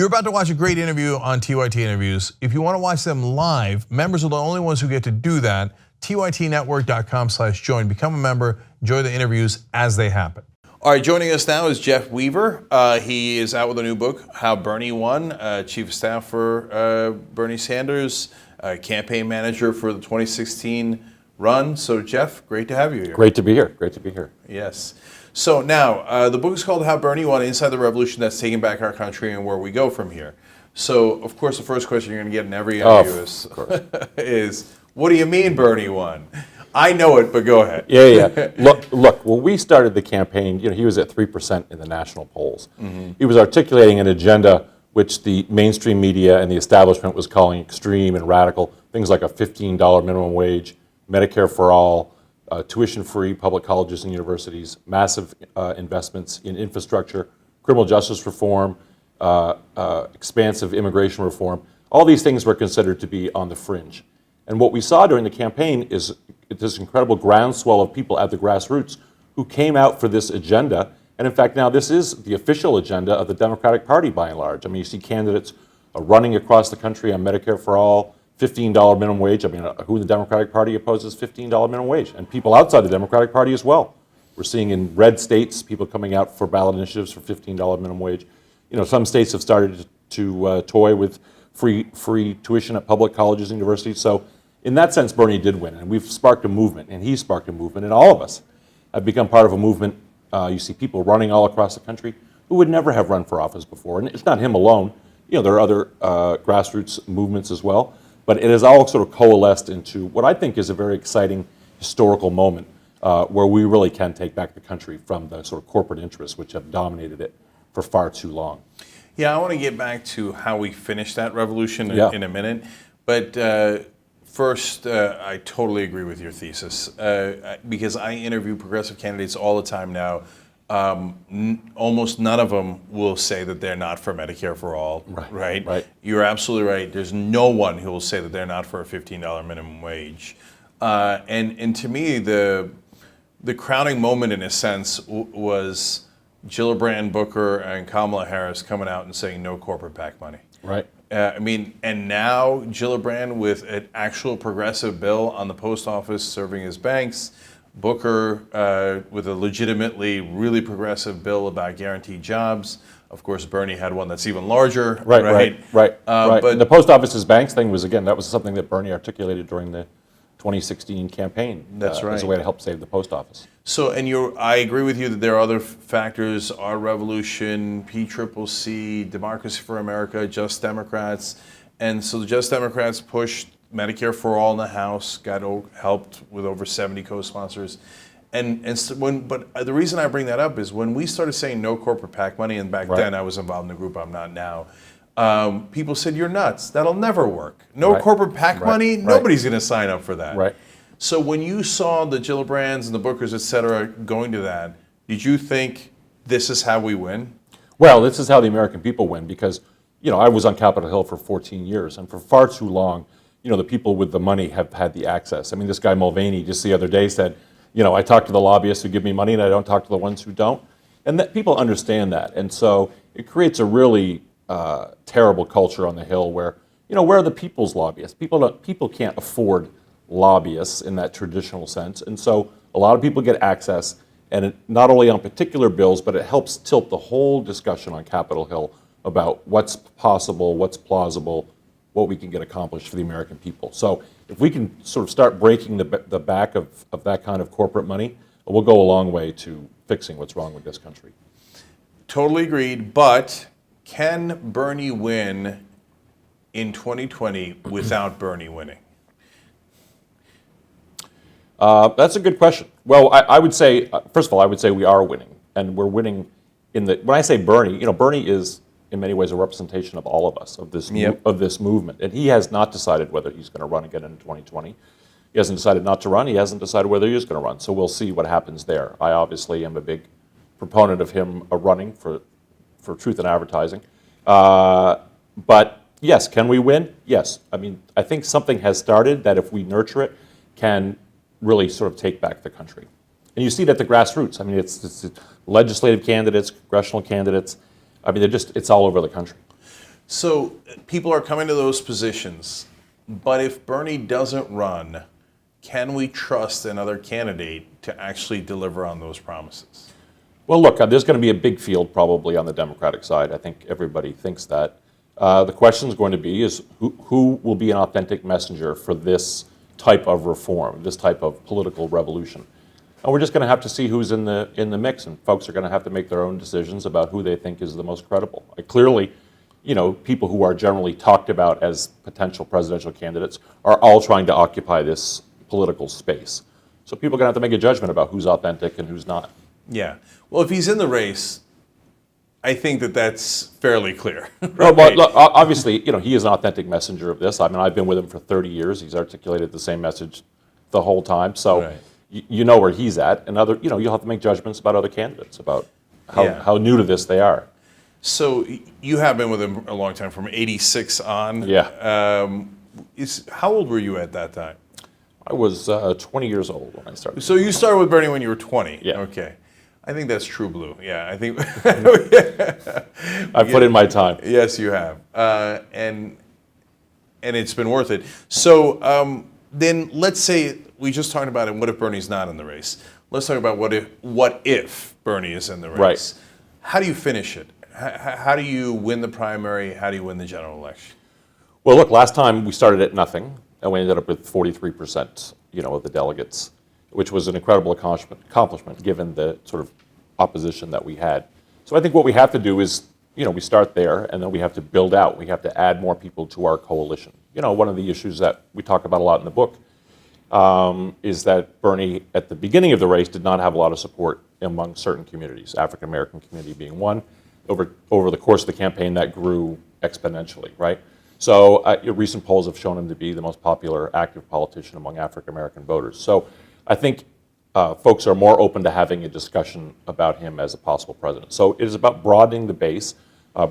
You're about to watch a great interview on TYT Interviews. If you want to watch them live, members are the only ones who get to do that. tytnetwork.com/join. Become a member. Enjoy the interviews as they happen. All right, joining us now is Jeff Weaver. He is out with a new book, How Bernie Won, Chief of Staff for Bernie Sanders, campaign manager for the 2016 run. So Jeff, great to have you here. Great to be here, great to be here. Yes. So now, the book is called How Bernie Won, Inside the Revolution That's Taking Back Our Country and Where We Go From Here. So, of course, the first question you're going to get in every interview is, what do you mean Bernie won? I know it, but go ahead. Yeah. Look. When we started the campaign, he was at 3% in the national polls. Mm-hmm. He was articulating an agenda which the mainstream media and the establishment was calling extreme and radical. Things like a $15 minimum wage, Medicare for all, tuition-free public colleges and universities, massive investments in infrastructure, criminal justice reform, expansive immigration reform. All these things were considered to be on the fringe. And what we saw during the campaign is this incredible groundswell of people at the grassroots who came out for this agenda. And in fact, now this is the official agenda of the Democratic Party by and large. I mean, you see candidates running across the country on Medicare for all, $15 minimum wage. I mean, who in the Democratic Party opposes $15 minimum wage? And people outside the Democratic Party as well. We're seeing in red states people coming out for ballot initiatives for $15 minimum wage. Some states have started to toy with free tuition at public colleges and universities. So in that sense, Bernie did win, and we've sparked a movement, and he sparked a movement, and all of us have become part of a movement. You see people running all across the country who would never have run for office before, and it's not him alone. There are other grassroots movements as well. But it has all sort of coalesced into what I think is a very exciting historical moment where we really can take back the country from the sort of corporate interests which have dominated it for far too long. Yeah, I want to get back to how we finished that revolution in a minute. But first, I totally agree with your thesis because I interview progressive candidates all the time now. Almost none of them will say that they're not for Medicare for all, right? You're absolutely right. There's no one who will say that they're not for a $15 minimum wage. And to me, the crowning moment, in a sense, was Gillibrand Booker and Kamala Harris coming out and saying no corporate PAC money. Right. And now Gillibrand with an actual progressive bill on the post office serving as banks. Booker with a legitimately really progressive bill about guaranteed jobs. Of course, Bernie had one that's even larger. Right. But the post office's banks thing was, again, that was something that Bernie articulated during the 2016 campaign. That's right. As a way to help save the post office. So, I agree with you that there are other factors: Our Revolution, PCCC, Democracy for America, Just Democrats, and so the Just Democrats pushed Medicare for all in the House, helped with over 70 co-sponsors, but the reason I bring that up is when we started saying no corporate PAC money, and back then I was involved in the group, I'm not now. People said, "You're nuts. That'll never work. No corporate PAC money. Nobody's going to sign up for that." Right. So when you saw the Gillibrands and the Bookers, et cetera, going to that, did you think this is how we win? Well, this is how the American people win because, I was on Capitol Hill for 14 years, and for far too long, the people with the money have had the access. I mean, this guy Mulvaney just the other day said, I talk to the lobbyists who give me money and I don't talk to the ones who don't. And that people understand that. And so it creates a really terrible culture on the Hill where, where are the people's lobbyists? People can't afford lobbyists in that traditional sense. And so a lot of people get access, and not only on particular bills, but it helps tilt the whole discussion on Capitol Hill about what's possible, what's plausible, what we can get accomplished for the American people. So if we can sort of start breaking the back of that kind of corporate money, we'll go a long way to fixing what's wrong with this country. Totally agreed, but can Bernie win in 2020 without Bernie winning? That's a good question. Well, I would say, first of all, I would say we are winning, and we're winning when I say Bernie, Bernie is in many ways a representation of all of us, of this movement. And he has not decided whether he's going to run again in 2020. He hasn't decided not to run. He hasn't decided whether he is going to run. So we'll see what happens there. I obviously am a big proponent of him running for truth in advertising. But yes, can we win? Yes. I mean, I think something has started that if we nurture it, can really sort of take back the country. And you see it at the grassroots. I mean, it's legislative candidates, congressional candidates. I mean, it's all over the country. So people are coming to those positions, but if Bernie doesn't run, can we trust another candidate to actually deliver on those promises? Well, look, there's going to be a big field probably on the Democratic side. I think everybody thinks that. The question is going to be is who will be an authentic messenger for this type of reform, this type of political revolution. And we're just going to have to see who's in the mix, and folks are going to have to make their own decisions about who they think is the most credible. Clearly, people who are generally talked about as potential presidential candidates are all trying to occupy this political space. So people are going to have to make a judgment about who's authentic and who's not. Yeah. Well, if he's in the race, I think that's fairly clear. Right? Well, look, obviously, he is an authentic messenger of this. I mean, I've been with him for 30 years. He's articulated the same message the whole time. So right. you know where he's at. And you'll have to make judgments about other candidates, about how new to this they are. So you have been with him a long time, from '86 on. Yeah. How old were you at that time? I was 20 years old when I started. So you started with Bernie when you were 20? Yeah. Okay. I think that's true blue. Yeah, I think. I've put in my time. Yes, you have. And it's been worth it. So then let's say, we just talked about it, what if Bernie's not in the race? Let's talk about what if Bernie is in the race. Right. How do you finish it? How do you win the primary? How do you win the general election? Well, look, last time we started at nothing, and we ended up with 43%, of the delegates, which was an incredible accomplishment given the sort of opposition that we had. So I think what we have to do is, we start there, and then we have to build out. We have to add more people to our coalition. One of the issues that we talk about a lot in the book is that Bernie, at the beginning of the race, did not have a lot of support among certain communities, African American community being one. Over the course of the campaign, that grew exponentially, right? So recent polls have shown him to be the most popular active politician among African American voters. So I think folks are more open to having a discussion about him as a possible president. So it is about broadening the base,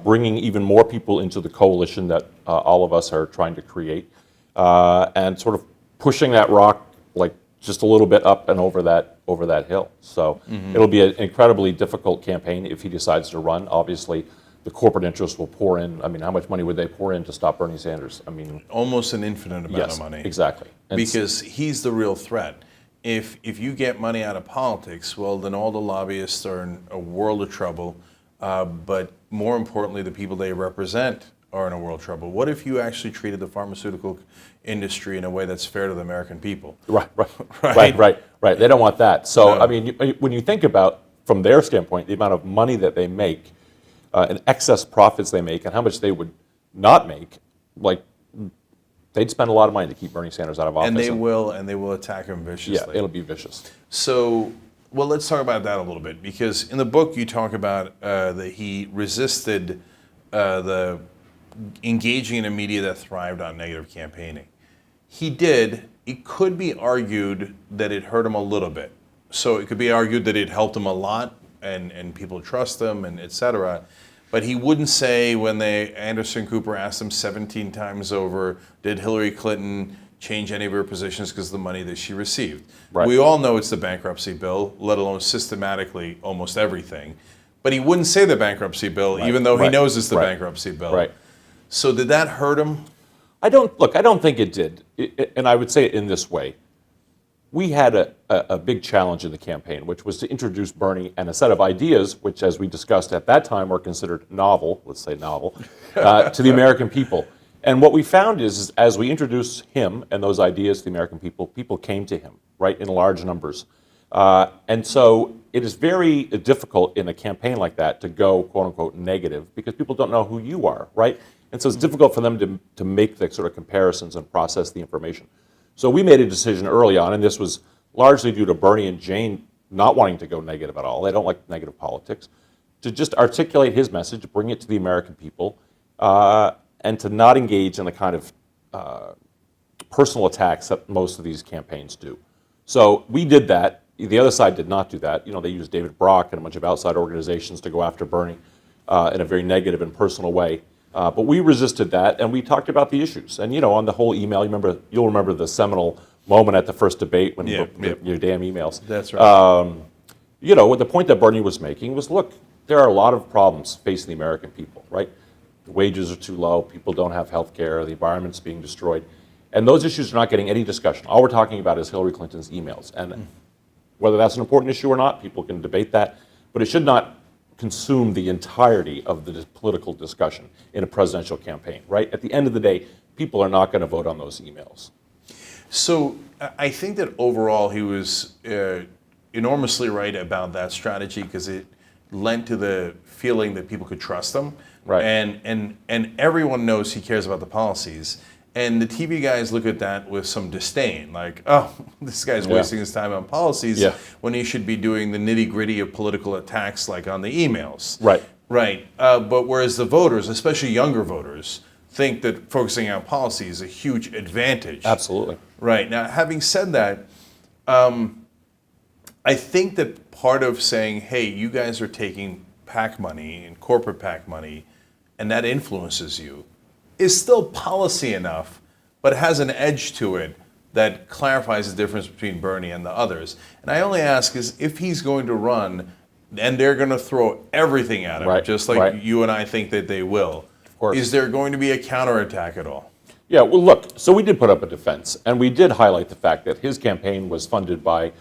bringing even more people into the coalition that all of us are trying to create, and sort of pushing that rock like just a little bit up and over that hill. So it'll be an incredibly difficult campaign if he decides to run. Obviously, the corporate interests will pour in. I mean, how much money would they pour in to stop Bernie Sanders? I mean, almost an infinite amount of money. Exactly. Because he's the real threat. If you get money out of politics, well, then all the lobbyists are in a world of trouble. But more importantly, the people they represent are in a world of trouble. What if you actually treated the pharmaceutical industry in a way that's fair to the American people? Right. They don't want that. So, No. I mean, when you think about, from their standpoint, the amount of money that they make, and excess profits they make, and how much they would not make, like, they'd spend a lot of money to keep Bernie Sanders out of office. And they will attack him viciously. Yeah, it'll be vicious. So, well, let's talk about that a little bit, because in the book you talk about that he resisted the engaging in a media that thrived on negative campaigning. He did. It could be argued that it hurt him a little bit. So it could be argued that it helped him a lot, and people trust him, and et cetera. But he wouldn't say, when Anderson Cooper asked him 17 times over, did Hillary Clinton change any of her positions because of the money that she received? Right. We all know it's the bankruptcy bill, let alone systematically almost everything. But he wouldn't say the bankruptcy bill, even though he knows it's the bankruptcy bill. Right. So did that hurt him? I don't think it did. And I would say it in this way. We had a big challenge in the campaign, which was to introduce Bernie and a set of ideas, which, as we discussed at that time, were considered novel, to the American people. And what we found is as we introduced him and those ideas to the American people, people came to him, right, in large numbers. And so it is very difficult in a campaign like that to go, quote unquote, negative, because people don't know who you are, right? And so it's difficult for them to make the sort of comparisons and process the information. So we made a decision early on, and this was largely due to Bernie and Jane not wanting to go negative at all. They don't like negative politics. To just articulate his message, bring it to the American people, and to not engage in the kind of personal attacks that most of these campaigns do. So we did that. The other side did not do that. They used David Brock and a bunch of outside organizations to go after Bernie in a very negative and personal way. But we resisted that, and we talked about the issues. And on the whole email, you'll remember the seminal moment at the first debate when your damn emails. That's right. What the point that Bernie was making was, look, there are a lot of problems facing the American people, right? the wages are too low, people don't have health care, the environment's being destroyed. And those issues are not getting any discussion. All we're talking about is Hillary Clinton's emails. And whether that's an important issue or not, people can debate that, but it should not consume the entirety of the political discussion in a presidential campaign, right? At the end of the day, people are not going to vote on those emails. So I think that overall he was enormously right about that strategy because it lent to the feeling that people could trust him. Right. And everyone knows he cares about the policies. And the TV guys look at that with some disdain, like, oh, this guy's wasting his time on policies when he should be doing the nitty-gritty of political attacks like on the emails. Right. Right. But whereas the voters, especially younger voters, think that focusing on policy is a huge advantage. Absolutely. Right. Now, having said that, I think that part of saying, hey, you guys are taking PAC money and corporate PAC money, and that influences you, is still policy enough, but has an edge to it that clarifies the difference between Bernie and the others. And I only ask is if he's going to run and they're going to throw everything at him, just like you and I think that they will, of course. Is there going to be a counterattack at all? Yeah, well, look, so we did put up a defense, and we did highlight the fact that his campaign was funded by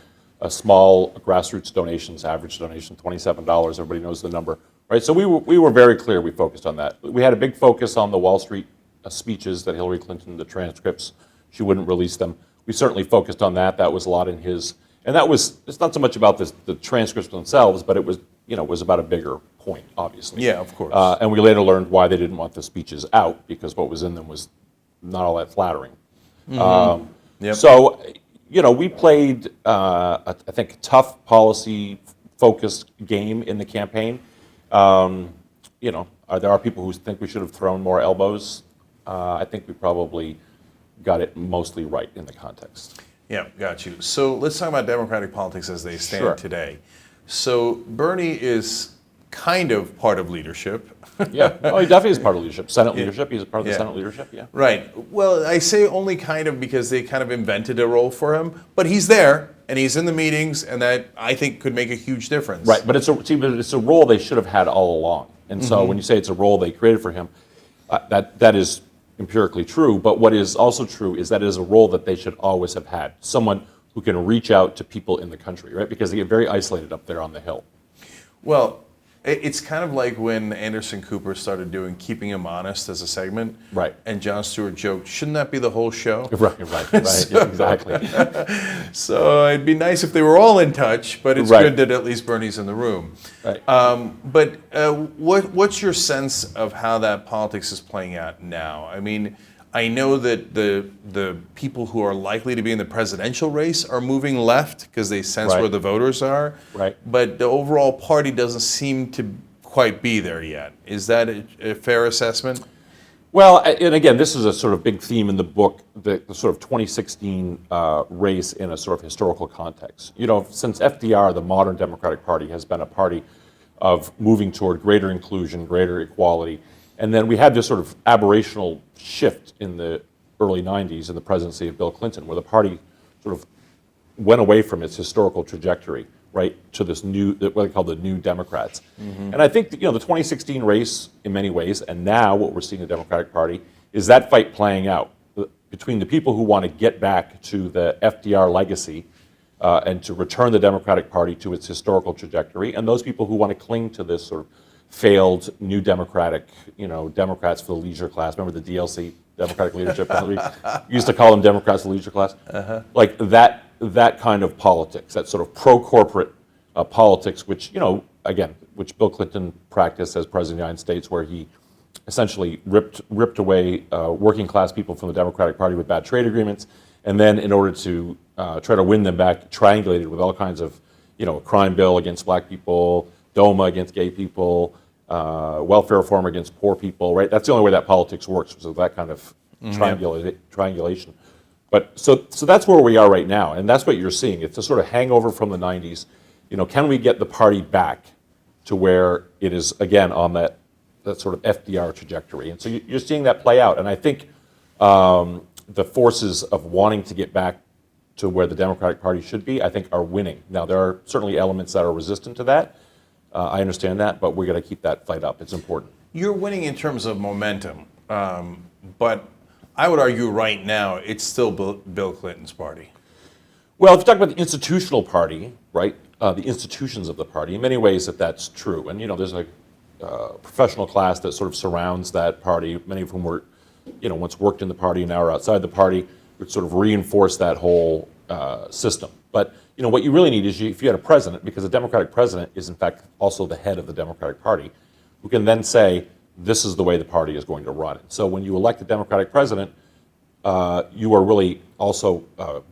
a small grassroots donations, average donation, $27. Everybody knows the number, right? So we were very clear we focused on that. We had a big focus on the Wall Street speeches that Hillary Clinton, the transcripts, she wouldn't release them. We certainly focused on that. That was a lot in his, and that was, it's not so much about the transcripts themselves, but it was, it was about a bigger point, obviously. Yeah, of course. And we later learned why they didn't want the speeches out, because what was in them was not all that flattering. So, we played, I think, a tough policy-focused game in the campaign. There are people who think we should have thrown more elbows. I think we probably got it mostly right in the context. Yeah, got you. So let's talk about Democratic politics as they stand today. So Bernie is kind of part of leadership. Yeah, he definitely is part of leadership. Senate leadership, he's a part of the Senate leadership, Right. Well, I say only kind of because they kind of invented a role for him, but he's there, and he's in the meetings, and that, I think, could make a huge difference. Right, but it's a role they should have had all along. And so when you say it's a role they created for him, that is empirically true, but what is also true is that it is a role that they should always have had, someone who can reach out to people in the country, right? Because they get very isolated up there on the Hill. Well, it's kind of like when Anderson Cooper started doing Keeping Him Honest as a segment. Right. And Jon Stewart joked, shouldn't that be the whole show? Right, So, exactly. So it'd be nice if they were all in touch, but it's good that at least Bernie's in the room. Right. But what's your sense of how that politics is playing out now? I mean, I know that the people who are likely to be in the presidential race are moving left because they sense where the voters are. Right. But the overall party doesn't seem to quite be there yet. Is that a fair assessment? Well, and again, this is a sort of big theme in the book, the sort of 2016 race in a sort of historical context. Since FDR, the modern Democratic Party has been a party of moving toward greater inclusion, greater equality. And then we had this sort of aberrational shift in the early 90s in the presidency of Bill Clinton, where the party sort of went away from its historical trajectory, right, to this new, what they call the New Democrats. And I think, the 2016 race, in many ways, and now what we're seeing in the Democratic Party, is that fight playing out between the people who want to get back to the FDR legacy and to return the Democratic Party to its historical trajectory, and those people who want to cling to this sort of failed New Democratic, Democrats for the leisure class. Remember the DLC, Democratic Leadership? We used to call them Democrats for the leisure class. Like that kind of politics, that sort of pro-corporate politics, which, which Bill Clinton practiced as President of the United States, where he essentially ripped away working class people from the Democratic Party with bad trade agreements, and then in order to try to win them back, triangulated with all kinds of, crime bill against black people, DOMA against gay people, welfare reform against poor people, right? That's the only way that politics works, so that kind of triangulation. But so that's where we are right now, and that's what you're seeing. It's a sort of hangover from the 90s. Can we get the party back to where it is, again, on that sort of FDR trajectory? And so you're seeing that play out, and I think the forces of wanting to get back to where the Democratic Party should be, I think, are winning. Now, there are certainly elements that are resistant to that. I understand that, but we're going to keep that fight up. It's important. You're winning in terms of momentum, but I would argue right now it's still Bill Clinton's party. Well, if you talk about the institutional party, right, the institutions of the party, in many ways that's true. And, there's a professional class that sort of surrounds that party, many of whom were, once worked in the party and now are outside the party, which sort of reinforce that whole system. But, what you really need is if you had a president, because a Democratic president is in fact also the head of the Democratic Party, who can then say, this is the way the party is going to run. So when you elect a Democratic president, you are really also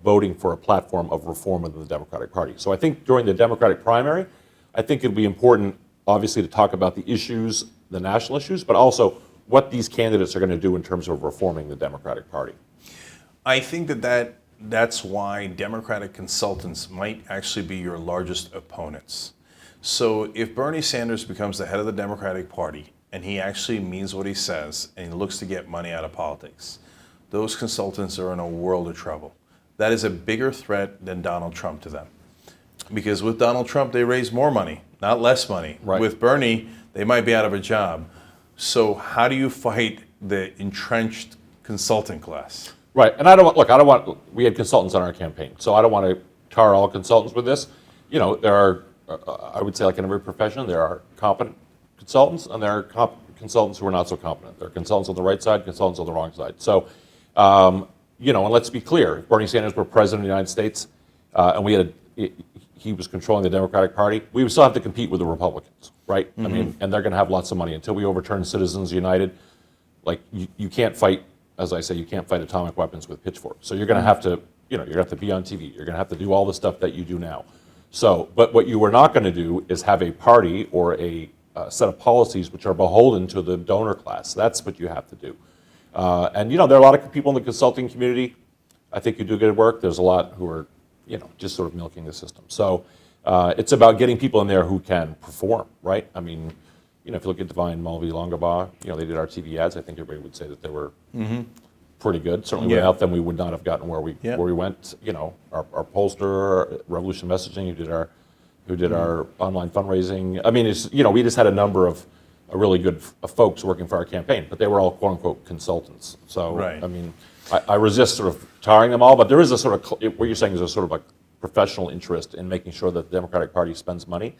voting for a platform of reform within the Democratic Party. So I think during the Democratic primary, I think it'd be important, obviously, to talk about the issues, the national issues, but also what these candidates are going to do in terms of reforming the Democratic Party. I think that's why Democratic consultants might actually be your largest opponents. So if Bernie Sanders becomes the head of the Democratic Party and he actually means what he says and he looks to get money out of politics, those consultants are in a world of trouble. That is a bigger threat than Donald Trump to them. Because with Donald Trump, they raise more money, not less money. Right. With Bernie, they might be out of a job. So how do you fight the entrenched consulting class? Right, and we had consultants on our campaign, so I don't want to tar all consultants with this. There are, I would say, like in every profession, there are competent consultants and there are consultants who are not so competent. There are consultants on the right side, consultants on the wrong side. So, and let's be clear, if Bernie Sanders were president of the United States and he was controlling the Democratic Party, we would still have to compete with the Republicans, right? Mm-hmm. I mean, and they're going to have lots of money. Until we overturn Citizens United, like you can't fight, as I say, you can't fight atomic weapons with pitchforks. So you're going to have to, you're going to have to be on TV. You're going to have to do all the stuff that you do now. So, but what you are not going to do is have a party or a set of policies which are beholden to the donor class. That's what you have to do. And there are a lot of people in the consulting community. I think you do good work. There's a lot who are, just sort of milking the system. So it's about getting people in there who can perform, right? I mean, if you look at Divine Mulvey Longabaugh, they did our TV ads. I think everybody would say that they were pretty good. Certainly without them, we would not have gotten where we went. Our pollster, Revolution Messaging, who did our online fundraising. I mean, we just had a number of really good folks working for our campaign, but they were all quote unquote consultants. So right. I mean, I resist sort of tarring them all, but there is a sort of what you're saying is a sort of a professional interest in making sure that the Democratic Party spends money.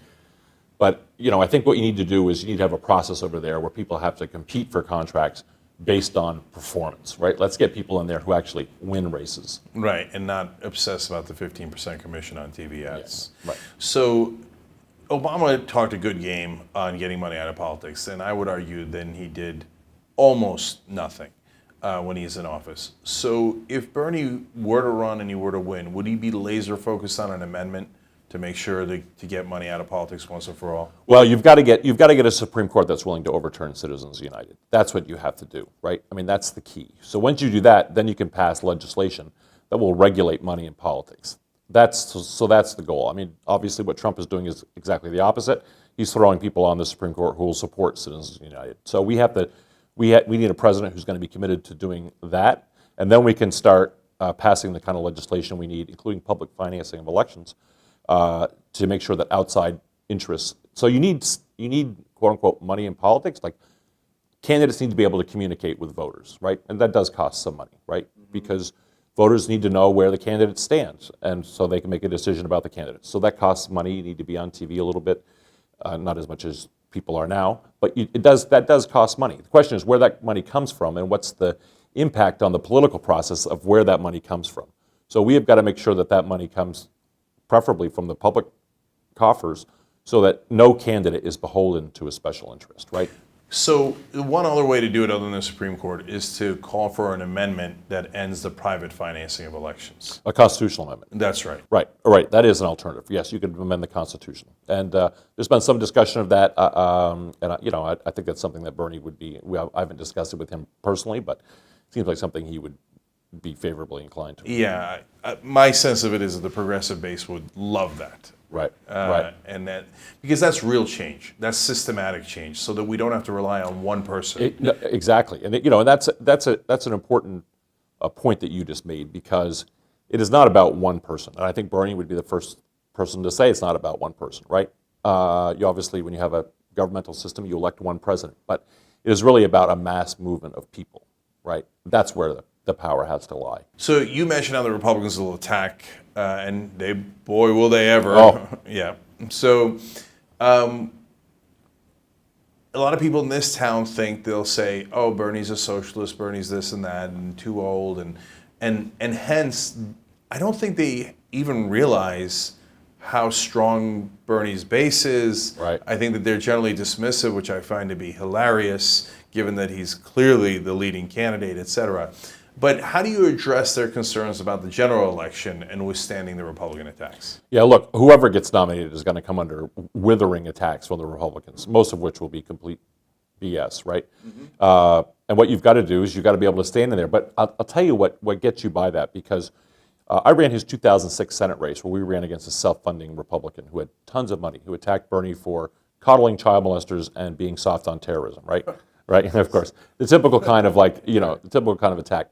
But I think what you need to do is you need to have a process over there where people have to compete for contracts based on performance, right? Let's get people in there who actually win races. Right, and not obsess about the 15% commission on TV ads. Yeah, right. So Obama talked a good game on getting money out of politics, and I would argue then he did almost nothing when he's in office. So if Bernie were to run and he were to win, would he be laser focused on an amendment to make sure to get money out of politics once and for all? Well, you've got to get a Supreme Court that's willing to overturn Citizens United. That's what you have to do, right? I mean, that's the key. So once you do that, then you can pass legislation that will regulate money in politics. That's the goal. I mean, obviously what Trump is doing is exactly the opposite. He's throwing people on the Supreme Court who will support Citizens United. So we need a president who's going to be committed to doing that, and then we can start passing the kind of legislation we need, including public financing of elections, to make sure that outside interests. So you need quote unquote money in politics. Like candidates need to be able to communicate with voters, right? And that does cost some money, right? Because voters need to know where the candidate stands, and so they can make a decision about the candidate. So that costs money. You need to be on TV a little bit, not as much as people are now, but that does cost money. The question is where that money comes from and what's the impact on the political process of where that money comes from. So we have got to make sure that money comes preferably from the public coffers so that no candidate is beholden to a special interest, right? So one other way to do it other than the Supreme Court is to call for an amendment that ends the private financing of elections. A constitutional amendment. That's right. Right. That is an alternative. Yes, you could amend the Constitution. And there's been some discussion of that. And I think that's something that Bernie would be. I haven't discussed it with him personally, but it seems like something he would be favorably inclined to. Yeah, my sense of it is that the progressive base would love that. Right. And that because that's real change, that's systematic change, so that we don't have to rely on one person. Exactly, and and that's an important point that you just made, because it is not about one person, and I think Bernie would be the first person to say it's not about one person, right? You obviously, when you have a governmental system, you elect one president, but It is really about a mass movement of people, right? That's where the power has to lie. So you mentioned how the Republicans will attack, and they, boy, will they ever. Oh. Yeah. So a lot of people in this town think they'll say, "Oh, Bernie's a socialist. Bernie's this and that, and too old," and hence, I don't think they even realize how strong Bernie's base is. Right. I think that they're generally dismissive, which I find to be hilarious, given that he's clearly the leading candidate, et cetera. But how do you address their concerns about the general election and withstanding the Republican attacks? Yeah, look, whoever gets nominated is going to come under withering attacks from the Republicans, most of which will be complete BS, right? And what you've got to do is you've got to be able to stand in there. But I'll tell you what gets you by that, because I ran his 2006 Senate race where we ran against a self-funding Republican who had tons of money, who attacked Bernie for coddling child molesters and being soft on terrorism, right? Right, and of course, the typical kind of attack.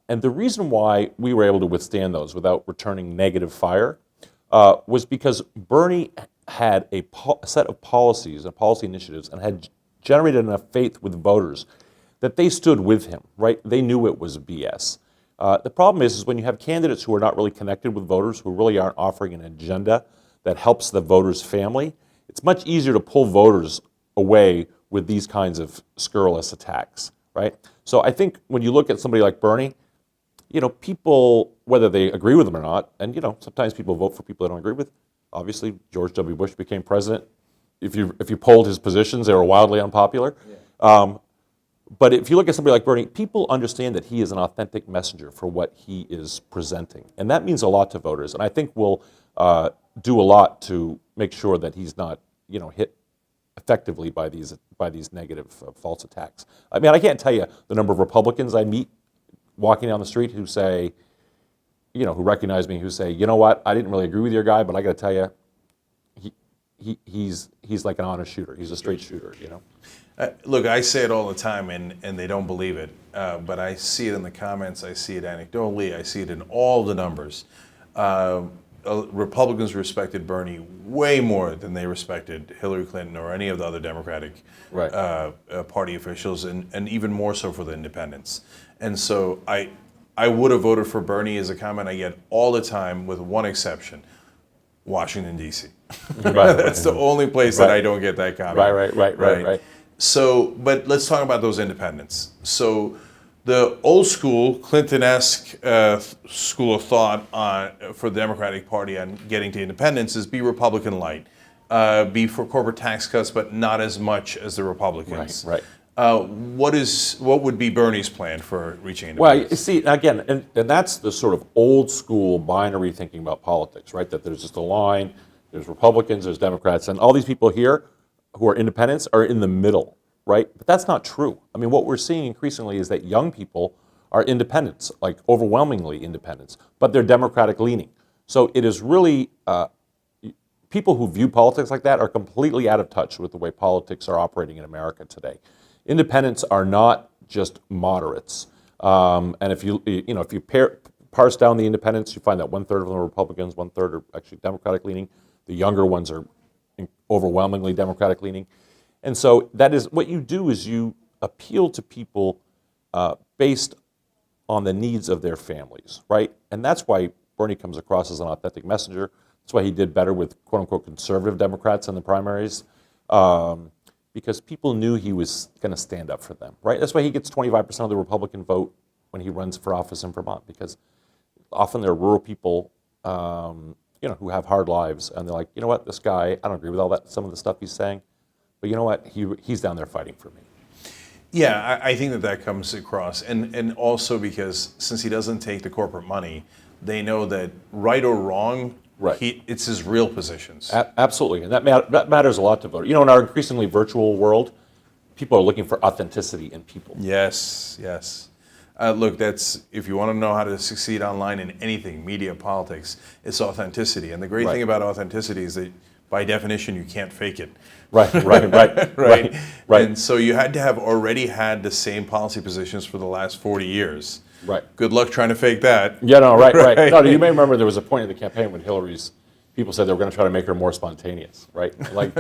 And the reason why we were able to withstand those without returning negative fire was because Bernie had a set of policies and policy initiatives and had generated enough faith with voters that they stood with him, right? They knew it was BS. The problem is when you have candidates who are not really connected with voters, who really aren't offering an agenda that helps the voters' family, it's much easier to pull voters away with these kinds of scurrilous attacks, right? So I think when you look at somebody like Bernie, people, whether they agree with him or not, and sometimes people vote for people they don't agree with. Obviously, George W. Bush became president. If you polled his positions, they were wildly unpopular. Yeah. But if you look at somebody like Bernie, people understand that he is an authentic messenger for what he is presenting, and that means a lot to voters. And I think we'll do a lot to make sure that he's not, hit effectively by these negative false attacks. I mean, I can't tell you the number of Republicans I meet walking down the street who say, who recognize me, who say, you know what, I didn't really agree with your guy, but I got to tell you, he's like an honest shooter. He's a straight shooter, Look, I say it all the time, and they don't believe it, but I see it in the comments, I see it anecdotally, I see it in all the numbers. Republicans respected Bernie way more than they respected Hillary Clinton or any of the other Democratic Party officials, and even more so for the independents. And so I would have voted for Bernie is a comment I get all the time, with one exception: Washington, D.C. That's the only place that I don't get that comment. Right. So, but let's talk about those independents. So, the old school Clinton-esque school of thought for the Democratic Party on getting to independence is be Republican light, be for corporate tax cuts, but not as much as the Republicans. Right. What would be Bernie's plan for reaching independence? Well, you see, again, and that's the sort of old school binary thinking about politics, right? That there's just a line, there's Republicans, there's Democrats, and all these people here who are independents are in the middle, right? But that's not true. I mean, what we're seeing increasingly is that young people are independents, like overwhelmingly independents, but they're Democratic leaning. So it is really, people who view politics like that are completely out of touch with the way politics are operating in America today. Independents are not just moderates. And if you parse down the independents, you find that 1/3 of them are Republicans, 1/3 are actually Democratic leaning. The younger ones are overwhelmingly Democratic leaning. And so that is what you do, is you appeal to people based on the needs of their families, right? And that's why Bernie comes across as an authentic messenger. That's why he did better with quote unquote conservative Democrats in the primaries, because people knew he was going to stand up for them, right? That's why he gets 25% of the Republican vote when he runs for office in Vermont, because often they're rural people who have hard lives, and they're like, you know what, this guy, I don't agree with all that, some of the stuff he's saying, but you know what, he's down there fighting for me. Yeah, I think that comes across, and also because since he doesn't take the corporate money, they know that right or wrong, it's his real positions. Absolutely, and that matters a lot to voters. In our increasingly virtual world, people are looking for authenticity in people. Yes. Look, if you want to know how to succeed online in anything, media, politics, it's authenticity. And the great thing about authenticity is that by definition, you can't fake it. Right. And so you had to have already had the same policy positions for the last 40 years. Right. Good luck trying to fake that. Yeah, no, right. No, you may remember there was a point in the campaign when Hillary's people said they were going to try to make her more spontaneous, right? Like,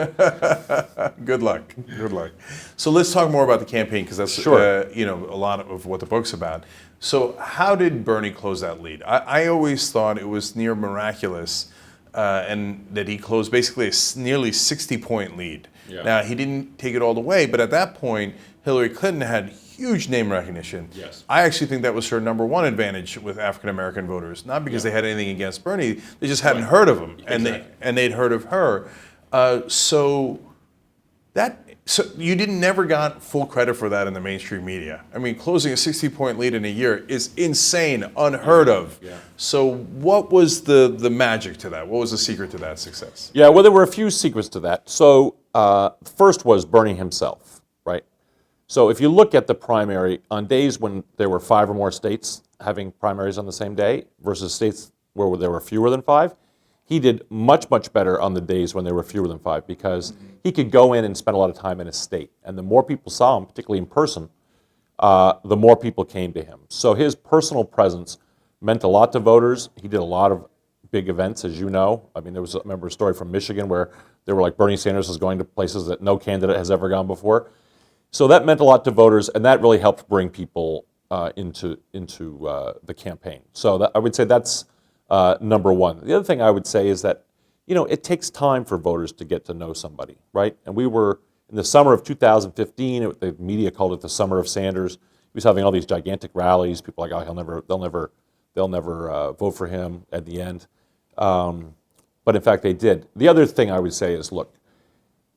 Good luck. Good luck. So let's talk more about the campaign because that's Sure. a lot of what the book's about. So how did Bernie close that lead? I always thought it was near miraculous, and that he closed basically a nearly 60-point lead. Yeah. Now he didn't take it all the way, but at that point, Hillary Clinton had huge name recognition. Yes. I actually think that was her number one advantage with African American voters, not because they had anything against Bernie, they just hadn't heard of him, and they'd heard of her. So you never got full credit for that in the mainstream media. I mean, closing a 60-point lead in a year is insane, unheard of. Yeah. So what was the magic to that? What was the secret to that success? yeah, well, there were a few secrets to that. So first was Bernie himself, right? So if you look at the primary, on days when there were 5 or more states having primaries on the same day versus states where there were fewer than 5, he did much, much better on the days when there were fewer than 5 because he could go in and spend a lot of time in his state. And the more people saw him, particularly in person, the more people came to him. So his personal presence meant a lot to voters. He did a lot of big events, as you know. I mean, I remember a story from Michigan where they were like Bernie Sanders was going to places that no candidate has ever gone before. So that meant a lot to voters, and that really helped bring people into the campaign. So I would say that's number one. The other thing I would say is that, it takes time for voters to get to know somebody, right? And we were, in the summer of 2015, the media called it the summer of Sanders. He was having all these gigantic rallies. People were like, oh, they'll never vote for him at the end. But in fact, they did. The other thing I would say is, look,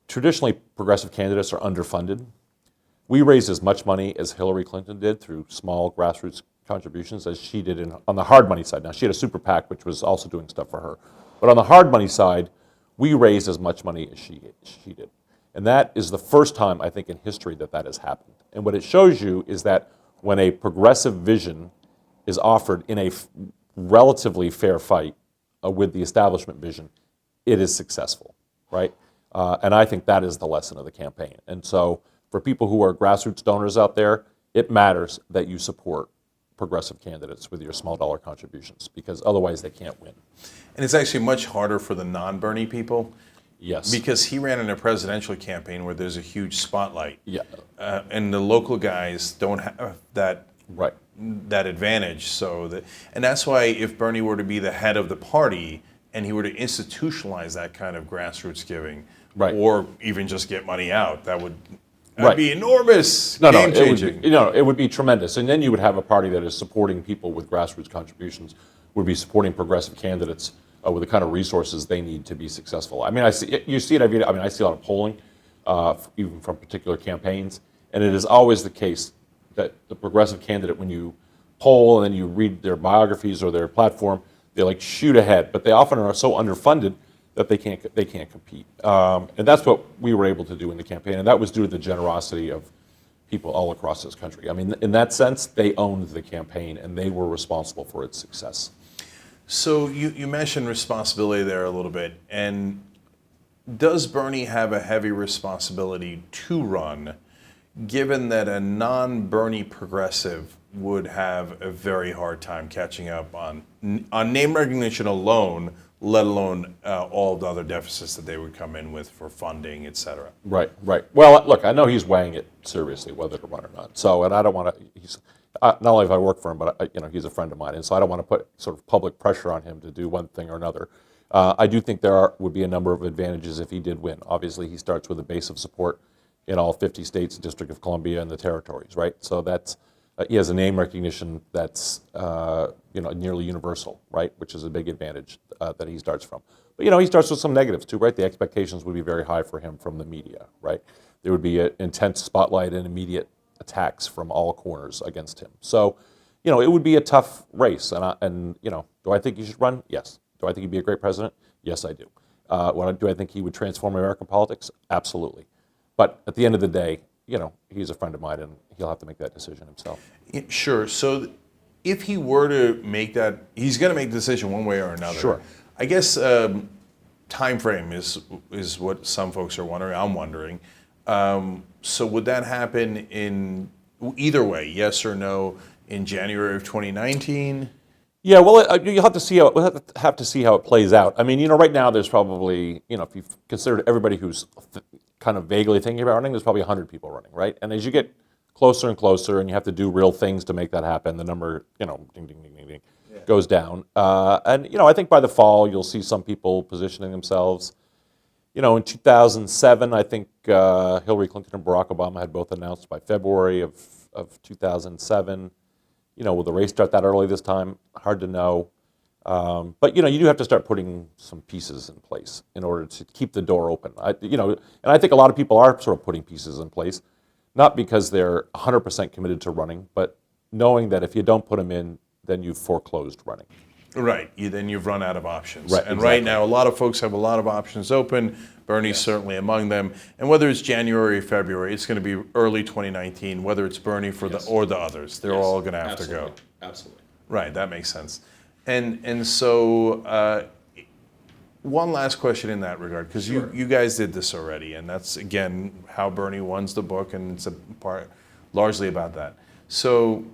traditionally progressive candidates are underfunded. We raised as much money as Hillary Clinton did through small grassroots contributions as she did on the hard money side. Now, she had a super PAC, which was also doing stuff for her. But on the hard money side, we raised as much money as she did. And that is the first time, I think, in history that has happened. And what it shows you is that when a progressive vision is offered in a relatively fair fight with the establishment vision, it is successful, right? And I think that is the lesson of the campaign. And so for people who are grassroots donors out there, it matters that you support progressive candidates with your small dollar contributions because otherwise they can't win. And it's actually much harder for the non-Bernie people. Yes. Because he ran in a presidential campaign where there's a huge spotlight. Yeah. And the local guys don't have that Right. that advantage. And that's why if Bernie were to be the head of the party and he were to institutionalize that kind of grassroots giving, Right. or even just get money out, that'd Right. be enormous, No, game-changing. it would be tremendous. And then you would have a party that is supporting people with grassroots contributions, would be supporting progressive candidates with the kind of resources they need to be successful. I mean, you see it every day. I mean, I see a lot of polling, even from particular campaigns, and it is always the case that the progressive candidate, when you poll and then you read their biographies or their platform, they like shoot ahead, but they often are so underfunded that they can't compete. And that's what we were able to do in the campaign, and that was due to the generosity of people all across this country. I mean, in that sense, they owned the campaign, and they were responsible for its success. So you mentioned responsibility there a little bit, and does Bernie have a heavy responsibility to run, given that a non-Bernie progressive would have a very hard time catching up on name recognition alone, let alone all the other deficits that they would come in with for funding, et cetera? Right. Well, look, I know he's weighing it seriously, whether to run or not. So, and I don't want to, not only if I work for him, but he's a friend of mine, and so I don't want to put sort of public pressure on him to do one thing or another. I do think would be a number of advantages if he did win. Obviously, he starts with a base of support in all 50 states, District of Columbia, and the territories, right? So that's he has a name recognition that's nearly universal, right? Which is a big advantage that he starts from. But he starts with some negatives too, right? The expectations would be very high for him from the media, right? There would be an intense spotlight and immediate attacks from all corners against him. So, it would be a tough race. And do I think he should run? Yes. Do I think he'd be a great president? Yes, I do. Do I think he would transform American politics? Absolutely. But at the end of the day, he's a friend of mine, and he'll have to make that decision himself. Sure. So if he were to make that, he's going to make the decision one way or another. Sure. I guess time frame is what some folks are wondering. I'm wondering. So would that happen in either way, yes or no, in January of 2019? Yeah, well, you'll have to see how it plays out. I mean, right now there's probably, if you've considered everybody who's kind of vaguely thinking about running, there's probably 100 people running, right? And as you get closer and closer, and you have to do real things to make that happen, the number, ding, ding, ding, ding, ding, goes down. And I think by the fall you'll see some people positioning themselves. In 2007, I think Hillary Clinton and Barack Obama had both announced by February of 2007. Will the race start that early this time? Hard to know. But you do have to start putting some pieces in place in order to keep the door open. And I think a lot of people are sort of putting pieces in place, not because they're 100% committed to running, but knowing that if you don't put them in, then you've foreclosed running. Right. Then you've run out of options. Right, and exactly. Right now, a lot of folks have a lot of options open. Bernie's certainly among them. And whether it's January or February, it's going to be early 2019, whether it's Bernie or the others. They're all going to have to go. Absolutely. Right. That makes sense. And so one last question in that regard, because you guys did this already, and that's, again, How Bernie Won's the book, and it's a part largely about that. So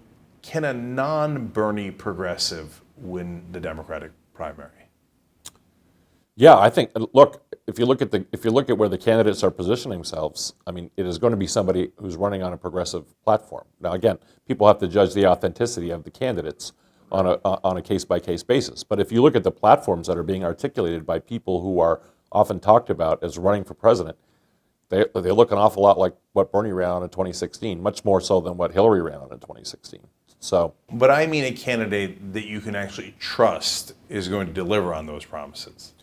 can a non-Bernie progressive win the Democratic primary? Yeah, I think. Look, if you look at where the candidates are positioning themselves, I mean, it is going to be somebody who's running on a progressive platform. Now, again, people have to judge the authenticity of the candidates on a case-by-case basis. But if you look at the platforms that are being articulated by people who are often talked about as running for president, they look an awful lot like what Bernie ran on in 2016, much more so than what Hillary ran on in 2016. So, but I mean a candidate that you can actually trust is going to deliver on those promises.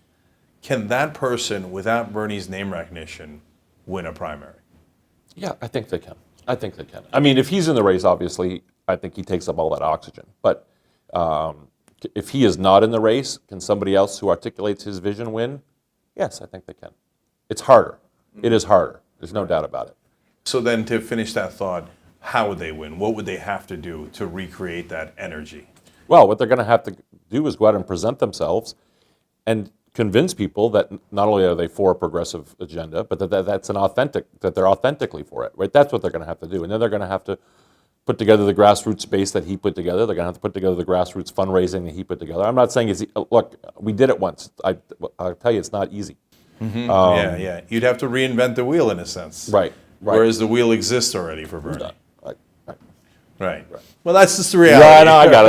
Can that person, without Bernie's name recognition, win a primary? Yeah, I think they can. I mean, if he's in the race, obviously, I think he takes up all that oxygen. But if he is not in the race, can somebody else who articulates his vision win? Yes, I think they can. It's harder. It is harder. There's no doubt about it. So then, to finish that thought, how would they win? What would they have to do to recreate that energy? Well, what they're going to have to do is go out and present themselves and convince people that not only are they for a progressive agenda, but that they're authentically for it, right? That's what they're going to have to do. And then they're going to have to put together the grassroots base that he put together. They're going to have to put together the grassroots fundraising that he put together. I'm not saying look, we did it once. I'll tell you, it's not easy. Mm-hmm. Yeah. You'd have to reinvent the wheel in a sense. Right. Whereas the wheel exists already for Bernie. Right. Right. Well, that's just the reality. Yeah, no, I got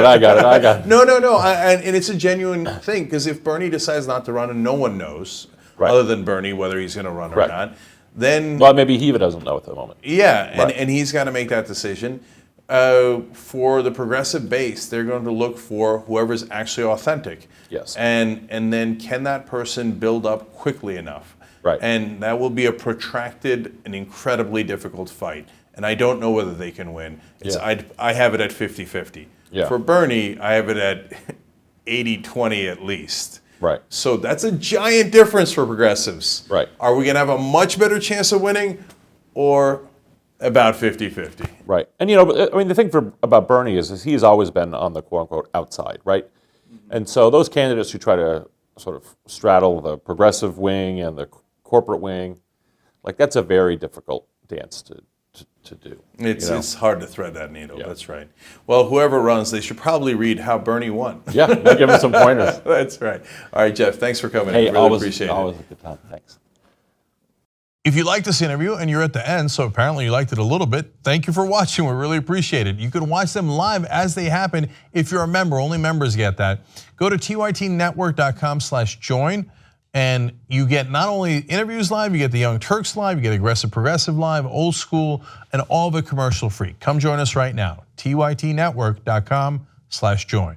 it. No. And it's a genuine thing, because if Bernie decides not to run and no one knows, other than Bernie, whether he's going to run or not, then... Well, maybe he even doesn't know at the moment. Yeah, and he's got to make that decision. For the progressive base, they're going to look for whoever's actually authentic. Yes. And then can that person build up quickly enough? Right. And that will be a protracted and incredibly difficult fight. And I don't know whether they can win. I have it at 50-50. Yeah. For Bernie, I have it at 80-20 at least. Right. So that's a giant difference for progressives. Right. Are we going to have a much better chance of winning, or about 50-50? Right. And, the thing about Bernie is he's always been on the quote-unquote outside, right? Mm-hmm. And so those candidates who try to sort of straddle the progressive wing and the corporate wing, that's a very difficult dance to do. It's hard to thread that needle. Yeah. That's right. Well, whoever runs, they should probably read How Bernie Won. Yeah, we'll give them some pointers. That's right. All right, Jeff, thanks for coming. Hey, I really appreciate it. Always a good time. Thanks. If you liked this interview and you're at the end, so apparently you liked it a little bit, thank you for watching. We really appreciate it. You can watch them live as they happen if you're a member. Only members get that. Go to tytnetwork.com/join. And you get not only interviews live, you get the Young Turks live, you get Aggressive Progressive live, Old School, and all of it commercial free. Come join us right now, tytnetwork.com/join.